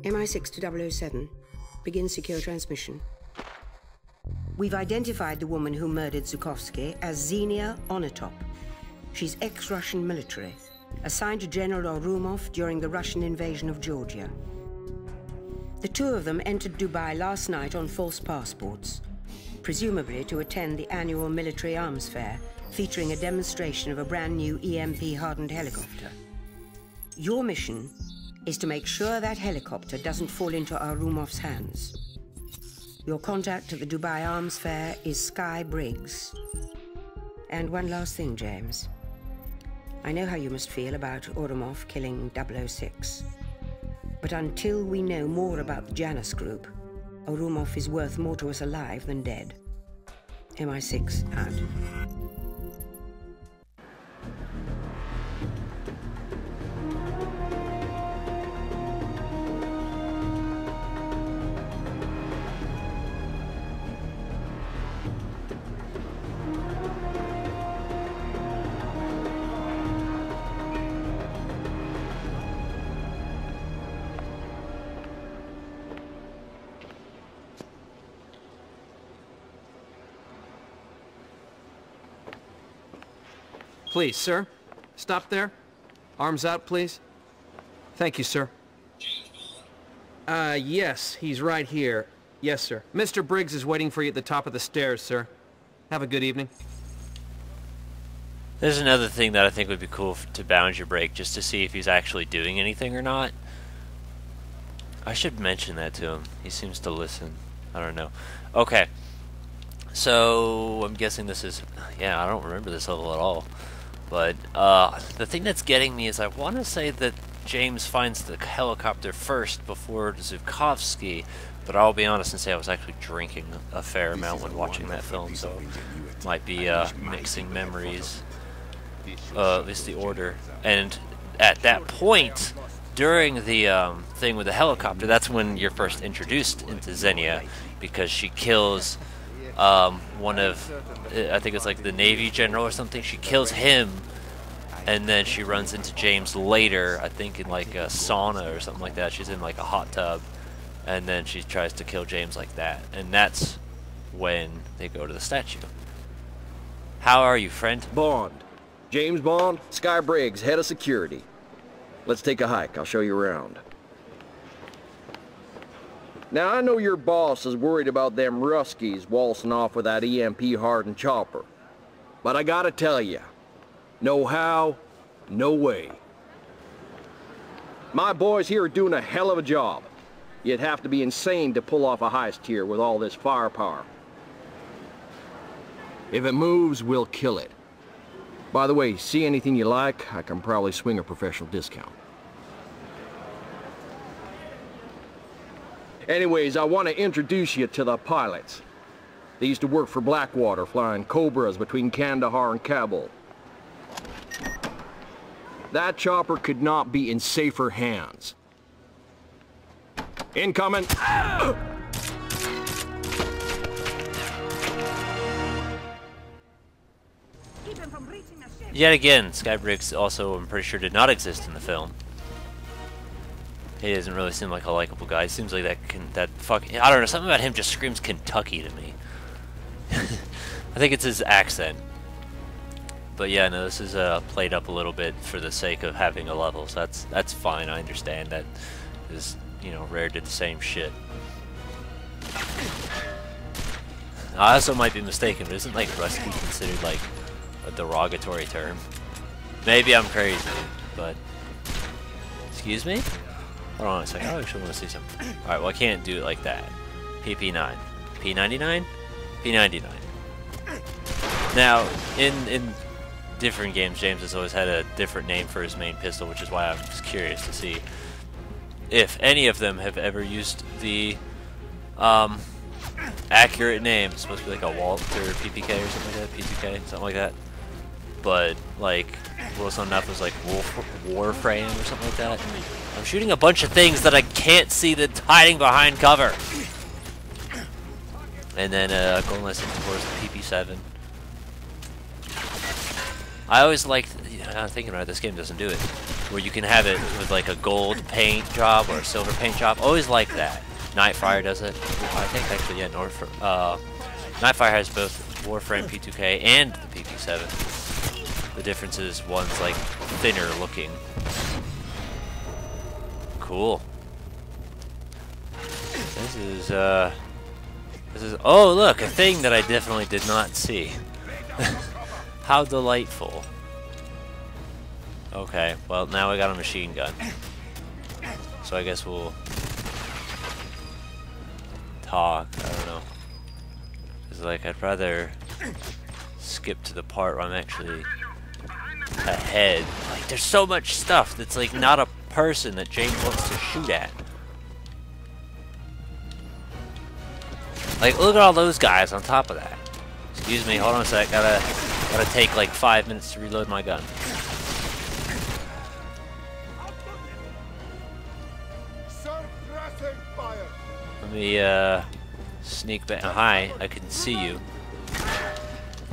MI6 to 007. Begin secure transmission. We've identified the woman who murdered Zhukovsky as Xenia Onatop. She's ex-Russian military, assigned to General Orumov during the Russian invasion of Georgia. The two of them entered Dubai last night on false passports, presumably to attend the annual military arms fair, featuring a demonstration of a brand new EMP-hardened helicopter. Your mission is to make sure that helicopter doesn't fall into Arumov's hands. Your contact at the Dubai Arms Fair is Sky Briggs. And one last thing, James. I know how you must feel about Orumov killing 006. But until we know more about the Janus Group, Orumov is worth more to us alive than dead. MI6 out. Please, sir. Stop there. Arms out, please. Thank you, sir. Yes, he's right here. Yes, sir. Mr. Briggs is waiting for you at the top of the stairs, sir. Have a good evening. There's another thing that I think would be cool to bound your break, just to see if he's actually doing anything or not. I should mention that to him. He seems to listen. I don't know. Okay. So, I'm guessing this is... Yeah, I don't remember this level at all. But, the thing that's getting me is I want to say that James finds the helicopter first before Zhukovsky, but I'll be honest and say I was actually drinking a fair amount when watching that film, so might be mixing memories, at least the order. And at that point, during the thing with the helicopter, that's when you're first introduced into Xenia, because she kills one of, I think it's like the Navy general or something. She kills him, and then she runs into James later, I think in like a sauna or something like that. She's in like a hot tub, and then she tries to kill James like that, and that's when they go to the statue. How are you, friend? Bond. James Bond, Sky Briggs, head of security. Let's take a hike. I'll show you around. Now, I know your boss is worried about them Ruskies waltzing off with that EMP-hardened chopper. But I gotta tell you, no how, no way. My boys here are doing a hell of a job. You'd have to be insane to pull off a heist here with all this firepower. If it moves, we'll kill it. By the way, see anything you like, I can probably swing a professional discount. Anyways, I want to introduce you to the pilots. They used to work for Blackwater, flying Cobras between Kandahar and Kabul. That chopper could not be in safer hands. Incoming! Yet again, Sky Briggs also, I'm pretty sure, did not exist in the film. He doesn't really seem like a likable guy. He seems like that fucking... I don't know, something about him just screams Kentucky to me. I think it's his accent. But yeah, no, this is played up a little bit for the sake of having a level, so that's fine. I understand that is, you know, Rare did the same shit. I also might be mistaken, but isn't like rusty considered like a derogatory term? Maybe I'm crazy, but... Excuse me? Hold on a second, I actually want to see something. Alright, well I can't do it like that. PP9. P99? P99. Now, in different games, James has always had a different name for his main pistol, which is why I'm just curious to see if any of them have ever used the accurate name. It's supposed to be like a Walther PPK or something like that, PPK, something like that. But, like, Wilson Enough was like Warframe or something like that. I'm shooting a bunch of things that I can't see that's hiding behind cover. And then GoldenEye 64 is the PP7. I always liked, I'm thinking about it, this game doesn't do it, where you can have it with like a gold paint job or a silver paint job. Always like that. Nightfire does it. I think actually, yeah, Nightfire has both Warframe P2K and the PP7. The difference is one's like thinner looking. Cool. This is, oh look, a thing that I definitely did not see. How delightful. Okay, well now I got a machine gun. So I guess we'll talk, I don't know. Cause like I'd rather skip to the part where I'm actually ahead. Like there's so much stuff that's like not a person that James wants to shoot at. Like look at all those guys on top of that. Excuse me, hold on a sec, gotta take like 5 minutes to reload my gun. Let me sneak back. Hi, I can see you.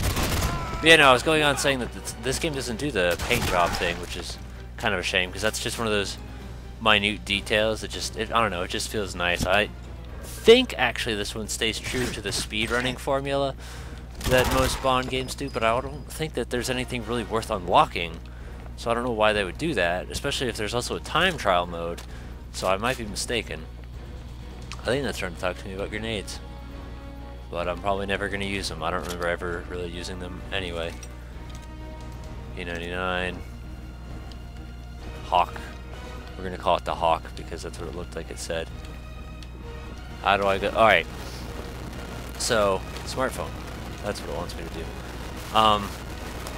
But yeah, no, I was going on saying that this game doesn't do the paint job thing, which is kind of a shame because that's just one of those minute details that just, I don't know, it just feels nice. I think actually this one stays true to the speedrunning formula that most Bond games do, but I don't think that there's anything really worth unlocking. So I don't know why they would do that, especially if there's also a time trial mode. So I might be mistaken. I think that's trying to talk to me about grenades. But I'm probably never going to use them. I don't remember ever really using them anyway. P99. Hawk. We're going to call it the Hawk because that's what it looked like it said. How do I go? Alright. So, smartphone. That's what it wants me to do.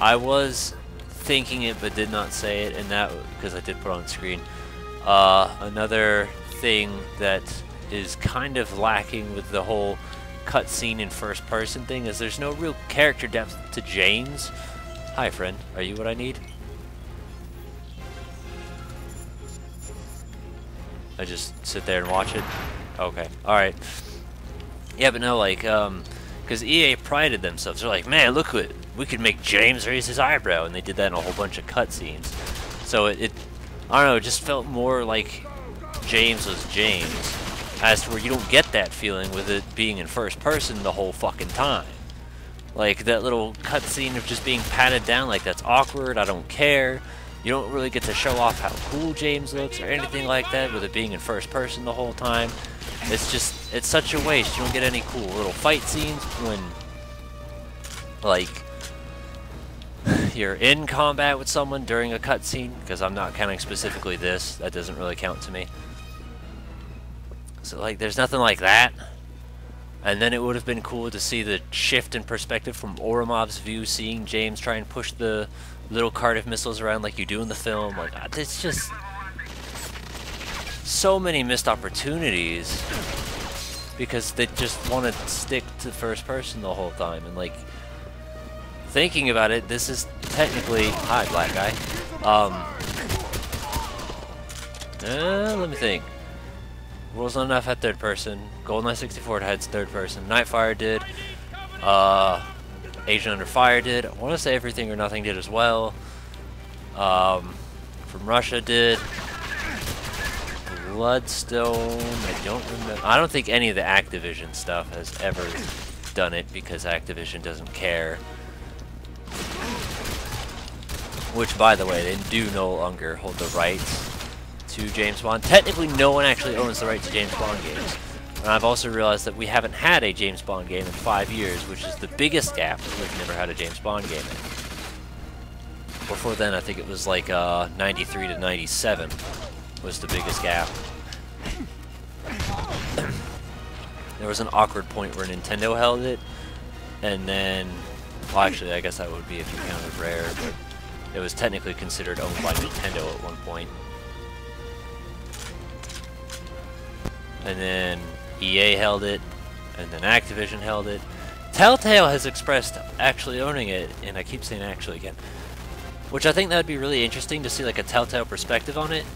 I was thinking it but did not say it, and that because I did put it on screen. Another thing that is kind of lacking with the whole cutscene in first person thing is there's no real character depth to James. Hi friend, are you what I need? I just sit there and watch it? Okay, alright. Yeah, but no, like, because EA prided themselves. They're like, man, look what, we could make James raise his eyebrow, and they did that in a whole bunch of cutscenes. So it I don't know, it just felt more like James was James, as to where you don't get that feeling with it being in first person the whole fucking time. Like, that little cutscene of just being patted down, like, that's awkward, I don't care. You don't really get to show off how cool James looks or anything like that with it being in first person the whole time. It's just, it's such a waste. You don't get any cool little fight scenes when, like, you're in combat with someone during a cutscene, because I'm not counting specifically this. That doesn't really count to me. So, like, there's nothing like that. And then it would have been cool to see the shift in perspective from Oromov's view, seeing James try and push the little Cardiff missiles around like you do in the film. Like, it's just so many missed opportunities because they just want to stick to first person the whole time. And, like, thinking about it, this is technically... Hi, black guy. Let me think. Rules not enough had third person. GoldenEye 64 had third person. Nightfire did. Agent Under Fire did. I want to say Everything or Nothing did as well. From Russia did. Bloodstone. I don't remember. I don't think any of the Activision stuff has ever done it because Activision doesn't care. Which, by the way, they do no longer hold the rights to James Bond. Technically, no one actually owns the right to James Bond games. And I've also realized that we haven't had a James Bond game in 5 years, which is the biggest gap that we've never had a James Bond game in. Before then, I think it was like 93 to 97 was the biggest gap. There was an awkward point where Nintendo held it, and then, well, actually, I guess that would be if you counted Rare, but it was technically considered owned by Nintendo at one point. And then EA held it, and then Activision held it. Telltale has expressed actually owning it, and I keep saying actually again, which I think that would be really interesting to see, like, a Telltale perspective on it.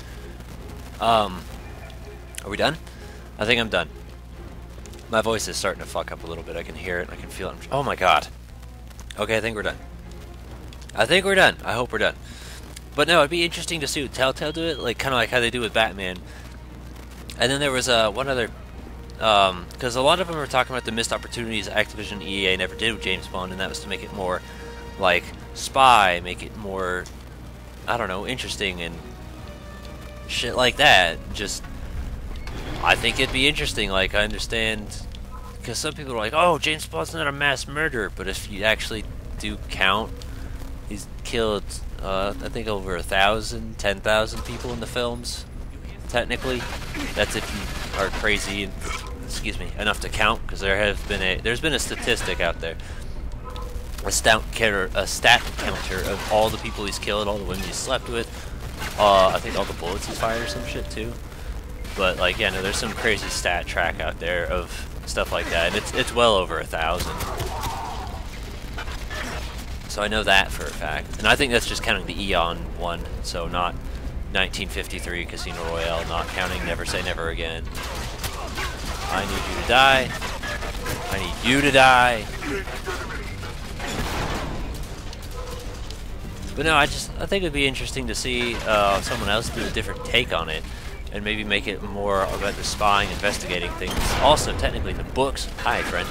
Are we done? I think I'm done. My voice is starting to fuck up a little bit. I can hear it, I can feel it. Oh my god. Okay, I think we're done. I think we're done. I hope we're done. But no, it'd be interesting to see Telltale do it, like kind of like how they do with Batman. And then there was one other, because a lot of them were talking about the missed opportunities Activision and EA never did with James Bond, and that was to make it more like spy, make it more, I don't know, interesting and shit like that. Just, I think it'd be interesting. Like, I understand, because some people are like, oh, James Bond's not a mass murderer, but if you actually do count, he's killed, I think over 1,000, 10,000 people in the films. Technically, that's if you are crazy, excuse me, enough to count, because there's been a statistic out there, a stat counter of all the people he's killed, all the women he's slept with, I think all the bullets he's fired or some shit too. But like, yeah, no, there's some crazy stat track out there of stuff like that, and it's well over 1,000. So I know that for a fact, and I think that's just counting the Eon one, so not 1953 Casino Royale, not counting Never Say Never Again. I need you to die. I need you to die. But no, I think it'd be interesting to see someone else do a different take on it, and maybe make it more about the spying, investigating things. Also, technically, the books. Hi, friend.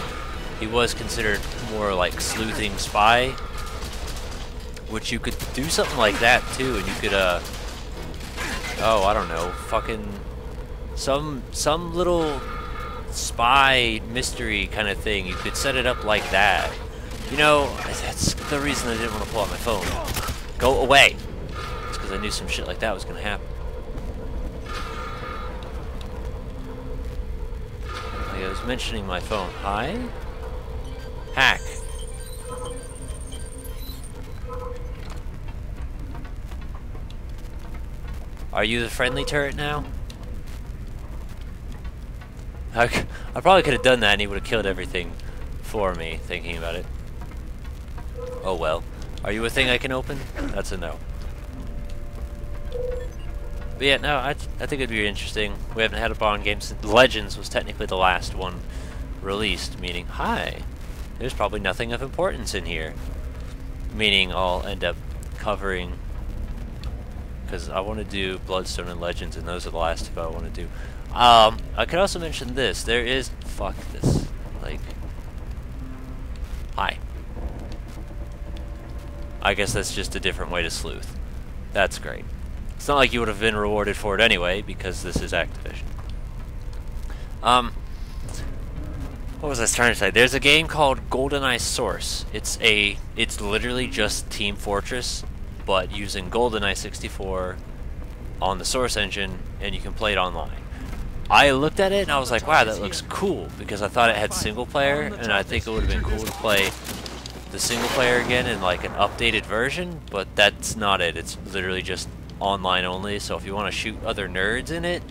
He was considered more like sleuthing spy, which you could do something like that too, and you could oh, I don't know, fucking some little spy mystery kind of thing. You could set it up like that. You know, that's the reason I didn't want to pull out my phone. Go away. It's because I knew some shit like that was gonna happen. Like I was mentioning my phone. Hi? Hack. Are you the friendly turret now? I probably could have done that and he would have killed everything for me, thinking about it. Oh well. Are you a thing I can open? That's a no. But yeah, no, I think it'd be interesting. We haven't had a Bond game since Legends was technically the last one released, meaning, hi, there's probably nothing of importance in here. Meaning I'll end up covering, because I want to do Bloodstone and Legends, and those are the last two I want to do. I could also mention this. There is... Fuck this. Like... Hi. I guess that's just a different way to sleuth. That's great. It's not like you would have been rewarded for it anyway, because this is Activision. What was I trying to say? There's a game called GoldenEye Source. It's literally just Team Fortress, but using GoldenEye 64 on the Source engine, and you can play it online. I looked at it and I was like, wow, that looks cool, because I thought it had single player, and I think it would have been cool to play the single player again in like an updated version, but that's not it. It's literally just online only, so if you want to shoot other nerds in it,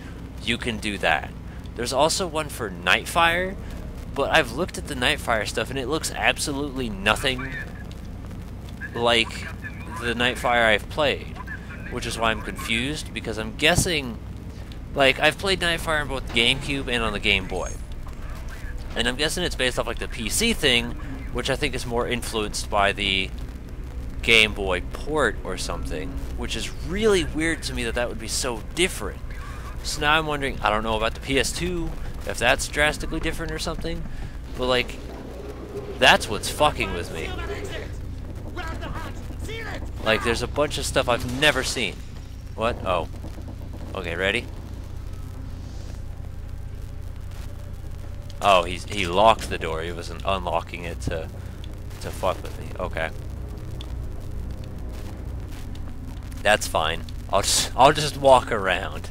you can do that. There's also one for Nightfire, but I've looked at the Nightfire stuff and it looks absolutely nothing like the Nightfire I've played, which is why I'm confused, because I'm guessing, like, I've played Nightfire on both GameCube and on the Game Boy, and I'm guessing it's based off like the PC thing, which I think is more influenced by the Game Boy port or something, which is really weird to me that would be so different. So now I'm wondering, I don't know about the PS2, if that's drastically different or something, but like, that's what's fucking with me. Like, there's a bunch of stuff I've never seen. What? Oh. Okay, ready? Oh, he locked the door. He wasn't unlocking it to fuck with me. Okay. That's fine. I'll just walk around.